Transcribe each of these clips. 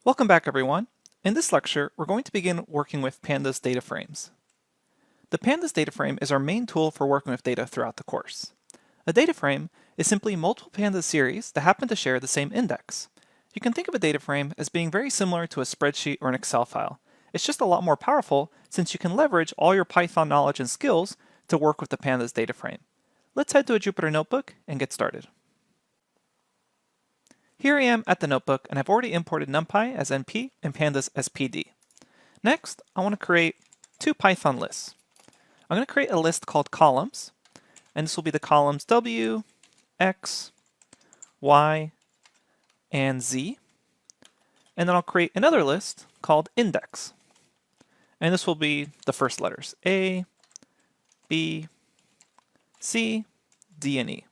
Welcome back, everyone. In this lecture, we're going to begin working with Pandas data frames. The Pandas data frame is our main tool for working with data throughout the course. A data frame is simply multiple Pandas series that happen to share the same index. You can think of a data frame as being very similar to a spreadsheet or an Excel file. It's just a lot more powerful since you can leverage all your Python knowledge and skills to work with the Pandas data frame. Let's head to a Jupyter notebook and get started. Here I am at the notebook, and I've already imported NumPy as NP and Pandas as PD. Next, I want to create two Python lists. I'm going to create a list called columns, and this will be the columns W, X, Y, and Z. And then I'll create another list called index. And this will be the first letters, A, B, C, D, and E.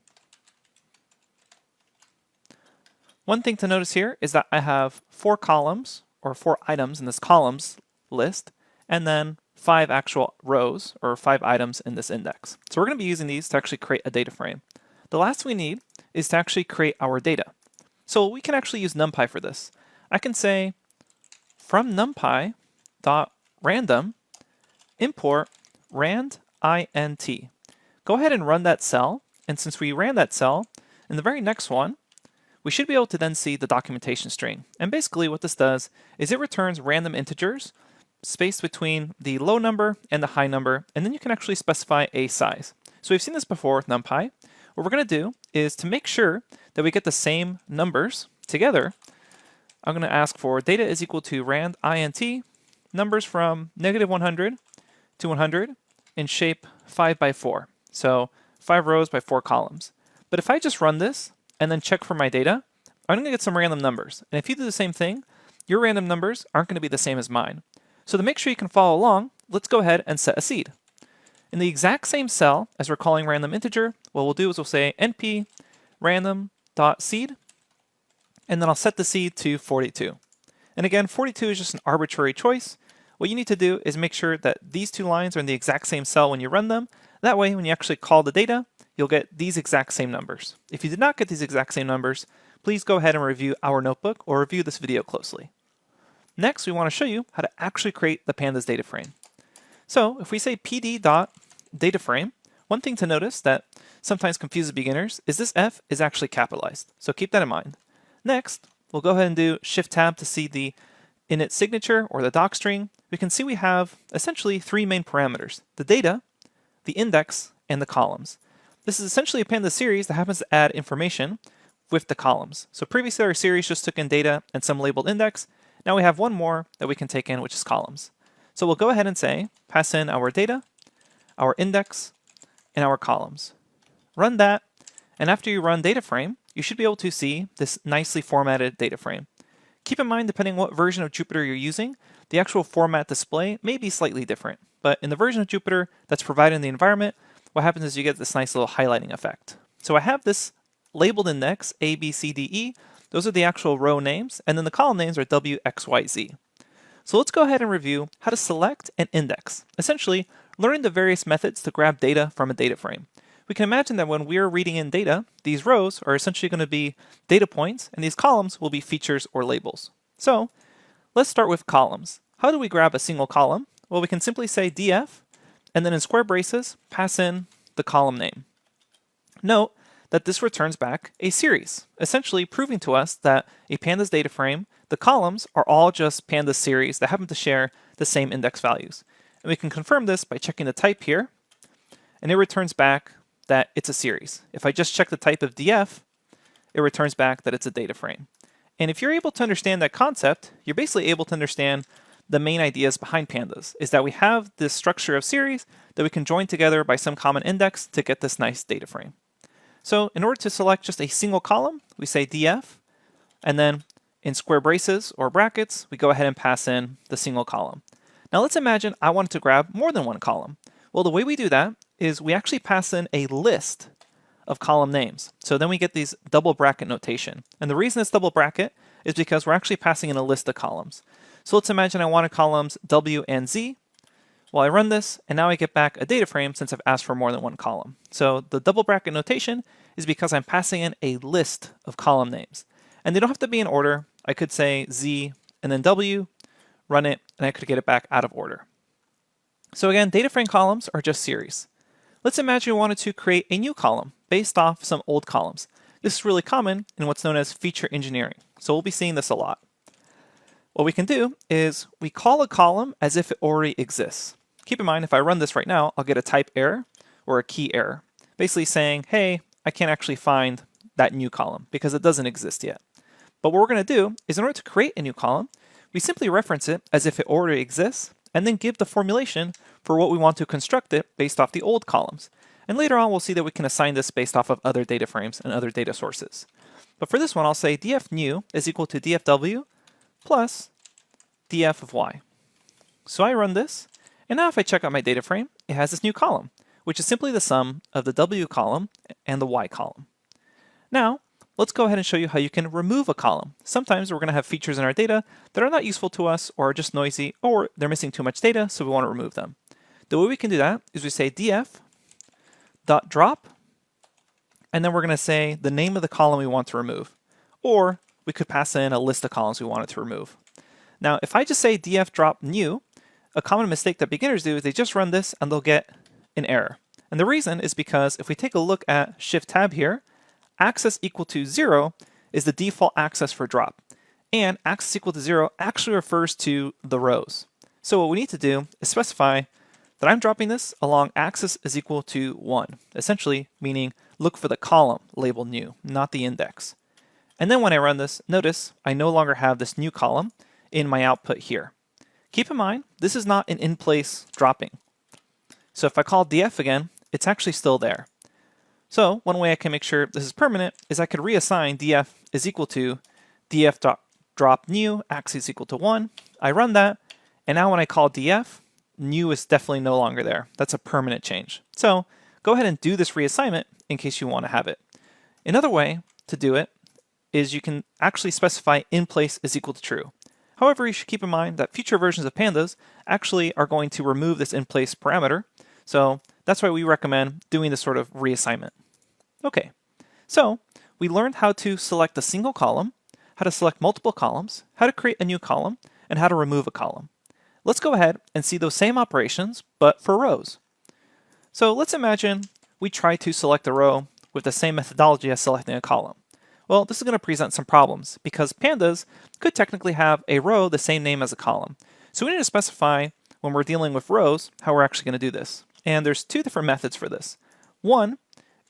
One thing to notice here is that I have 4 columns, or 4 items in this columns list, and then 5 actual rows, or 5 items in this index. So we're going to be using these to actually create a data frame. The last thing we need is to actually create our data. So we can actually use NumPy for this. I can say from numpy.random import rand int. Go ahead and run that cell, and since we ran that cell, in the very next one, we should be able to then see the documentation string. And basically what this does is it returns random integers spaced between the low number and the high number, and then you can actually specify a size. So we've seen this before with NumPy. What we're going to do is to make sure that we get the same numbers together, I'm going to ask for data is equal to rand int, numbers from -100 to 100 in shape 5 by 4. So 5 rows by 4 columns. But if I just run this, and then check for my data, I'm going to get some random numbers. And if you do the same thing, your random numbers aren't going to be the same as mine. So to make sure you can follow along, let's go ahead and set a seed. In the exact same cell as we're calling random integer, what we'll do is we'll say np random.seed, and then I'll set the seed to 42. And again, 42 is just an arbitrary choice. What you need to do is make sure that these 2 lines are in the exact same cell when you run them. That way, when you actually call the data, you'll get these exact same numbers. If you did not get these exact same numbers, please go ahead and review our notebook or review this video closely. Next, we want to show you how to actually create the Pandas data frame. So if we say pd.dataframe, one thing to notice that sometimes confuses beginners is this F is actually capitalized. So keep that in mind. Next, we'll go ahead and do Shift-Tab to see the init signature or the doc string. We can see we have essentially 3 main parameters: the data, the index, and the columns. This is essentially a Pandas series that happens to add information with the columns. So previously our series just took in data and some labeled index. Now we have one more that we can take in, which is columns. So we'll go ahead and say, pass in our data, our index, and our columns. Run that, and after you run data frame, you should be able to see this nicely formatted data frame. Keep in mind, depending on what version of Jupyter you're using, the actual format display may be slightly different. But in the version of Jupyter that's provided in the environment, what happens is you get this nice little highlighting effect. So I have this labeled index, A, B, C, D, E. Those are the actual row names, and then the column names are W, X, Y, Z. So let's go ahead and review how to select and index, essentially learning the various methods to grab data from a data frame. We can imagine that when we're reading in data, these rows are essentially going to be data points, and these columns will be features or labels. So let's start with columns. How do we grab a single column? Well, we can simply say df, and then in square braces, pass in the column name. Note that this returns back a series, essentially proving to us that a Pandas data frame, the columns are all just Pandas series that happen to share the same index values. And we can confirm this by checking the type here, and it returns back that it's a series. If I just check the type of df, it returns back that it's a data frame. And if you're able to understand that concept, you're basically able to understand the main ideas behind Pandas, is that we have this structure of series that we can join together by some common index to get this nice data frame. So in order to select just a single column, we say df, and then in square braces or brackets, we go ahead and pass in the single column. Now let's imagine I wanted to grab more than one column. Well, the way we do that is we actually pass in a list of column names. So then we get these double bracket notation. And the reason it's double bracket is because we're actually passing in a list of columns. So let's imagine I wanted columns W and Z. Well, I run this, and now I get back a data frame since I've asked for more than one column. So the double bracket notation is because I'm passing in a list of column names. And they don't have to be in order. I could say Z and then W, run it, and I could get it back out of order. So again, data frame columns are just series. Let's imagine we wanted to create a new column based off some old columns. This is really common in what's known as feature engineering, so we'll be seeing this a lot. What we can do is we call a column as if it already exists. Keep in mind, if I run this right now, I'll get a type error or a key error, basically saying, hey, I can't actually find that new column because it doesn't exist yet. But what we're going to do is in order to create a new column, we simply reference it as if it already exists and then give the formulation for what we want to construct it based off the old columns. And later on, we'll see that we can assign this based off of other data frames and other data sources. But for this one, I'll say df new is equal to dfw plus df of y. So I run this, and now if I check out my data frame, it has this new column, which is simply the sum of the w column and the y column. Now, let's go ahead and show you how you can remove a column. Sometimes we're going to have features in our data that are not useful to us or are just noisy or they're missing too much data, so we want to remove them. The way we can do that is we say df.drop, and then we're going to say the name of the column we want to remove. Or we could pass in a list of columns we wanted to remove. Now, if I just say df.drop new, a common mistake that beginners do is they just run this and they'll get an error. And the reason is because if we take a look at Shift Tab here, access equal to 0 is the default access for drop. And access equal to 0 actually refers to the rows. So what we need to do is specify that I'm dropping this along access is equal to 1, essentially meaning look for the column labeled new, not the index. And then when I run this, notice I no longer have this new column in my output here. Keep in mind, this is not an in-place dropping. So if I call df again, it's actually still there. So one way I can make sure this is permanent is I could reassign df is equal to df.drop new, access is equal to 1. I run that, and now when I call df, new is definitely no longer there. That's a permanent change. So go ahead and do this reassignment in case you want to have it. Another way to do it is you can actually specify in place is equal to true. However, you should keep in mind that future versions of Pandas actually are going to remove this in place parameter. So that's why we recommend doing this sort of reassignment. Okay, so we learned how to select a single column, how to select multiple columns, how to create a new column, and how to remove a column. Let's go ahead and see those same operations, but for rows. So let's imagine we try to select a row with the same methodology as selecting a column. Well, this is going to present some problems because Pandas could technically have a row the same name as a column. So we need to specify when we're dealing with rows how we're actually going to do this. And there's two different methods for this. One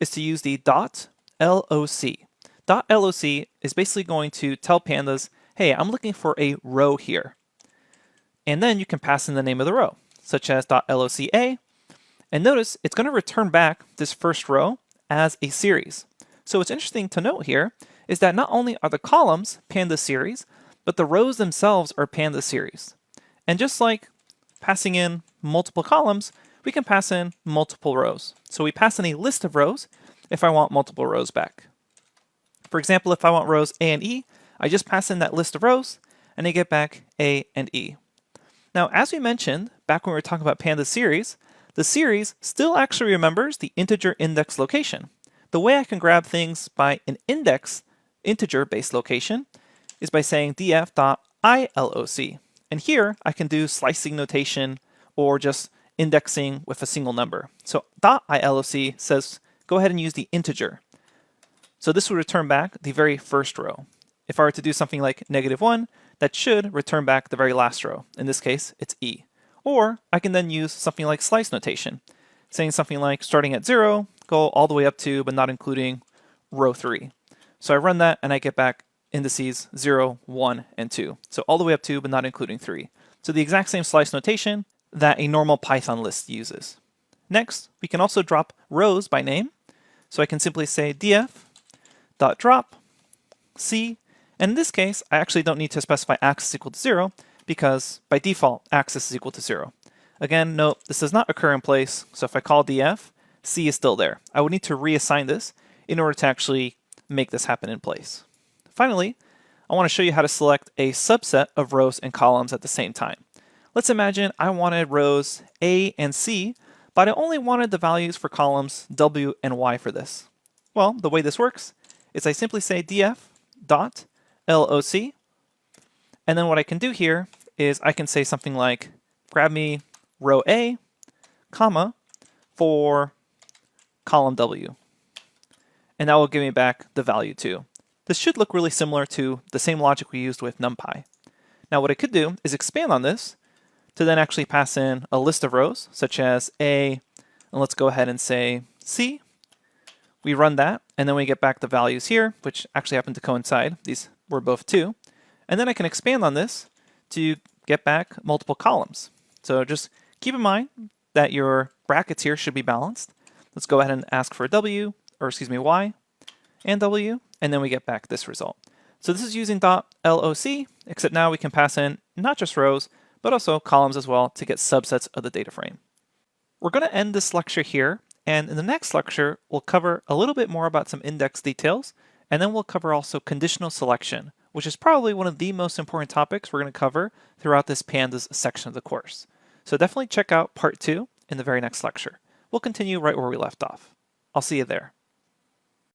is to use the .loc. .loc is basically going to tell Pandas, hey, I'm looking for a row here. And then you can pass in the name of the row, such as .loca. And notice it's going to return back this first row as a series. So what's interesting to note here is that not only are the columns Pandas series, but the rows themselves are Pandas series. And just like passing in multiple columns, we can pass in multiple rows. So we pass in a list of rows if I want multiple rows back. For example, if I want rows A and E, I just pass in that list of rows and I get back A and E. Now, as we mentioned back when we were talking about Pandas series, the series still actually remembers the integer index location. The way I can grab things by an index integer-based location is by saying df.iloc. And here I can do slicing notation or just indexing with a single number. So .iloc says go ahead and use the integer. So this would return back the very first row. If I were to do something like -1, that should return back the very last row. In this case, it's E. Or I can then use something like slice notation, saying something like starting at 0, go all the way up to, but not including, row 3. So I run that and I get back indices 0, 1, and 2. So all the way up to, but not including 3. So the exact same slice notation that a normal Python list uses. Next, we can also drop rows by name. So I can simply say df.drop C, and in this case, I actually don't need to specify access equal to 0 because by default, access is equal to 0. Again, note, this does not occur in place, so if I call df, C is still there. I would need to reassign this in order to actually make this happen in place. Finally, I want to show you how to select a subset of rows and columns at the same time. Let's imagine I wanted rows A and C, but I only wanted the values for columns W and Y for this. Well, the way this works is I simply say df.loc, And then what I can do here is I can say something like, grab me row A, comma, for column W. And that will give me back the value 2. This should look really similar to the same logic we used with NumPy. Now what I could do is expand on this to then actually pass in a list of rows, such as A, and let's go ahead and say C. We run that, and then we get back the values here, which actually happen to coincide. These were both 2. And then I can expand on this to get back multiple columns. So just keep in mind that your brackets here should be balanced. Let's go ahead and ask for W, or excuse me, Y and W, and then we get back this result. So this is using .loc, except now we can pass in not just rows, but also columns as well to get subsets of the data frame. We're going to end this lecture here, and in the next lecture, we'll cover a little bit more about some index details, and then we'll cover also conditional selection, which is probably one of the most important topics we're going to cover throughout this Pandas section of the course. So definitely check out part 2 in the very next lecture. We'll continue right where we left off. I'll see you there.